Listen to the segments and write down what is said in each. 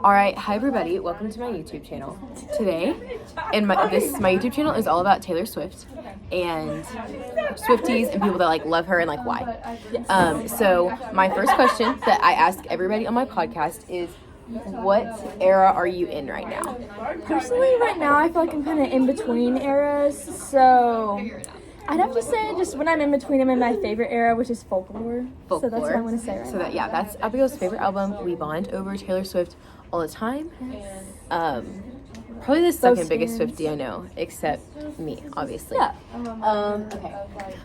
Alright, hi everybody, welcome to my YouTube channel. Today, my YouTube channel is all about Taylor Swift and Swifties and people that like love her and like why. So my first question that I ask everybody on my podcast is, what era are you in right now? Personally, right now, I feel like I'm kind of in between eras, so I'd have to say just when I'm in between, I'm in my favorite era, which is folklore. So that's what I'm going to say right now. Yeah, that's Abigail's favorite album. We bond over Taylor Swift all the time. Probably the second biggest Swiftie I know, except me, obviously. Yeah. Okay.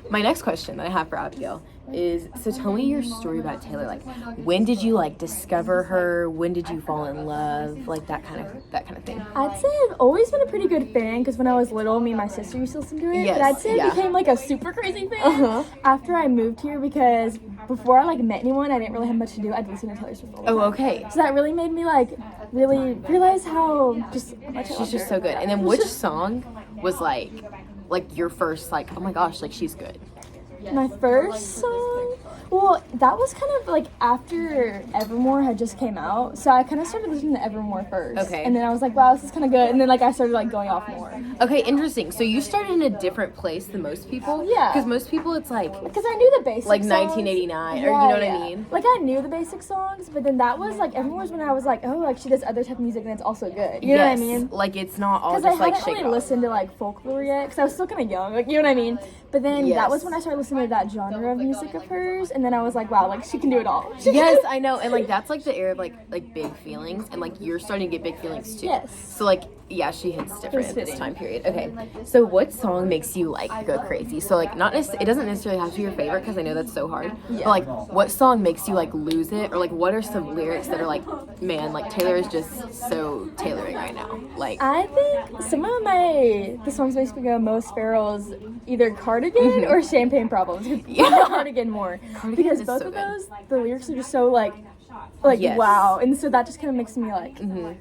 My next question that I have for Abigail is, so tell me your story about Taylor. Like, when did you like discover her? When did you fall in love? Like that kind of thing. I'd say I've always been a pretty good fan because when I was little, me and my sister used to listen to it. Yes, but I'd say I became like a super crazy fan after I moved here because before I like met anyone, I didn't really have much to do. I'd listen to Taylor Swift all the time. Oh, okay. So that really made me like really realize how much she's just so good. And then which song was like your first like, oh my gosh, like she's good? My first song? Well, that was kind of like after Evermore had just came out. So I kind of started listening to Evermore first. Okay. And then I was like, wow, this is kind of good. And then like I started like going off more. Okay, interesting. So you started in a different place than most people? Yeah. Because most people it's like... Because I knew the basics. Like songs. 1989, or you know what I mean? Like I knew the basic songs, but then that was like, Evermore was when I was like, oh, like she does other type of music and it's also good. You know what I mean? Like it's not all just like shake it off. Because I hadn't really listened to like folklore yet, because I was still kind of young, like you know what I mean? But then that was when I started listening to that genre of music of hers, and then I was like, wow, like she can do it all. Yes, I know, and like that's like the era of like big feelings, and like you're starting to get big feelings too. Yes. So like yeah, she hits different at this time period. Okay, so what song makes you like go crazy? So like it doesn't necessarily have to be your favorite because I know that's so hard. Yeah. But like what song makes you like lose it, or like what are some lyrics that are like, man, like Taylor is just so tailoring right now. Like I think some of the songs makes me go most Farrell's either Cardigan or Champagne Problems. Cardigan more. Because both of those, the lyrics are just so like wow, and so that just kind of makes me like, you know.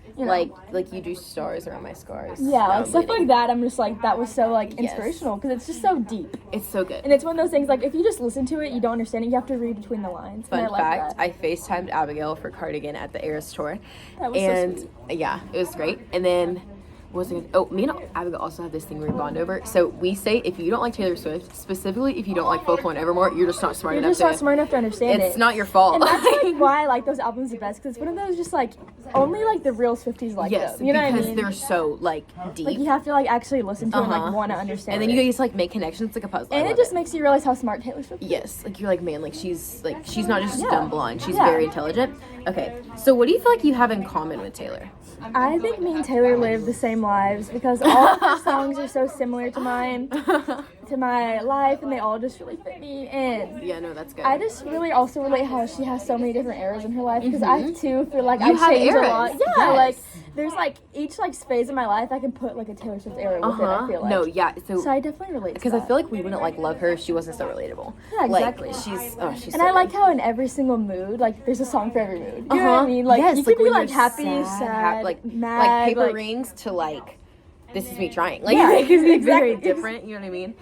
like you do stars around my scars. Yeah, like stuff like that. I'm just like, that was so like inspirational because it's just so deep. It's so good, and it's one of those things like if you just listen to it, you don't understand it. You have to read between the lines. Fun fact: I FaceTimed Abigail for Cardigan at the Eras tour, that was so sweet. Yeah, it was great. And then. Me and Abigail also have this thing where we bond over. So we say if you don't like Taylor Swift, specifically if you don't like Folklore and Evermore, you're just not smart enough to understand it. It's not your fault. And that's like why I like those albums the best, because it's one of those just like only like the real Swifties like them. You know what I mean? Because they're so like deep. Like you have to like actually listen to it and like want to understand. And then you just like make connections like a puzzle. And it just makes you realize how smart Taylor Swift is. Yes, like you're like, man, like she's not just dumb blonde. She's very intelligent. Okay, so what do you feel like you have in common with Taylor? I think me and Taylor live the same lives because all of her songs are so similar to mine, to my life, and they all just really fit me. And yeah, no, that's good. I just really also relate how she has so many different eras in her life, because I too feel like I change a lot. Yeah, like there's like each like phase of my life I can put like a Taylor Swift era with it. I feel like. No, yeah. So I definitely relate. Because I feel like we wouldn't like love her if she wasn't so relatable. Yeah, exactly. Like, she's and so I like how in every single mood, like there's a song for every mood. You know what I mean? Like you could be like happy, sad, like mad, like Paper Rings to like This Is Me Trying. Like it's very different. You know what I mean?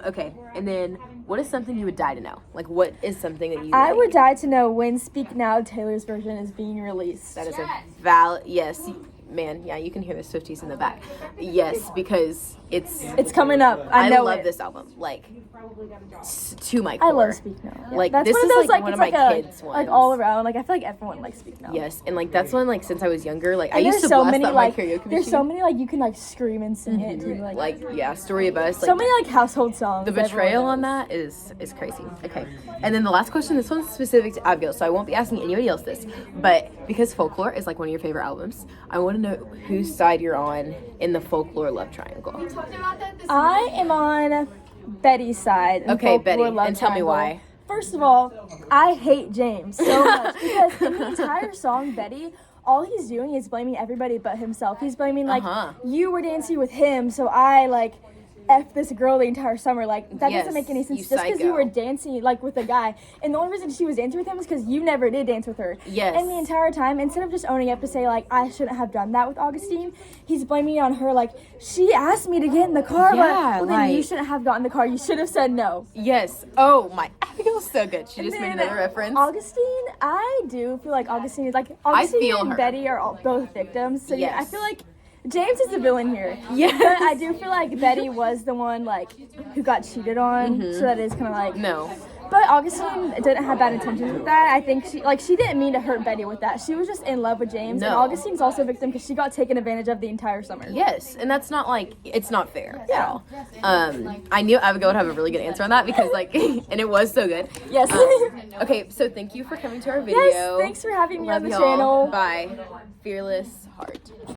Okay, and then what is something you would die to know? Like, what is something that you I would die to know when Speak Now, Taylor's version, is being released. That is a valid, yes. Man, yeah, you can hear the Swifties in the back. Yes, because it's coming up. I love this album. Like, to my core. I love Speak Now. Yeah. Like, that's this one of is those, like one of my kids' ones. Like, all around. Like, I feel like everyone likes Speak Now. Yes, and like, that's one, like, since I was younger, like, and I used to blast that my karaoke machine. There's so many, like, you can, like, scream and sing it, too. Like, yeah, Story of Us. Like, so many, like, household songs. The betrayal on that is crazy. Okay. And then the last question, this one's specific to Abigail, so I won't be asking anybody else this. But because Folklore is, like, one of your favorite albums, I want to know whose side you're on in the Folklore love triangle. I am on Betty's side. Okay, Betty, and tell me why. First of all, I hate James so much because in the entire song, Betty, all he's doing is blaming everybody but himself. He's blaming, like, you were dancing with him, so I, like, F this girl the entire summer. Like, that doesn't make any sense. Just because you were dancing, like, with a guy. And the only reason she was dancing with him is because you never did dance with her. Yes. And the entire time, instead of just owning up to say, like, I shouldn't have done that with Augustine, he's blaming it on her. Like, she asked me to get in the car, but then you shouldn't have gotten in the car. You should have said no. Yes. Oh, my. Abigail's so good. She just made another reference. Augustine, I do feel like Augustine is like Augustine feel and her. Betty are both victims. So yeah, I Yes. feel like James is the villain here. Yes. But I do feel like Betty was the one like who got cheated on. So that is kind of like No. But Augustine didn't have bad intentions with that. I think she didn't mean to hurt Betty with that. She was just in love with James. No. And Augustine's also a victim because she got taken advantage of the entire summer. Yes, and that's not like, it's not fair at all. I knew Abigail would have a really good answer on that because like, and it was so good. Yes. Okay, so thank you for coming to our video. Yes, thanks for having me Love on the y'all. channel. Bye. Fearless Heart.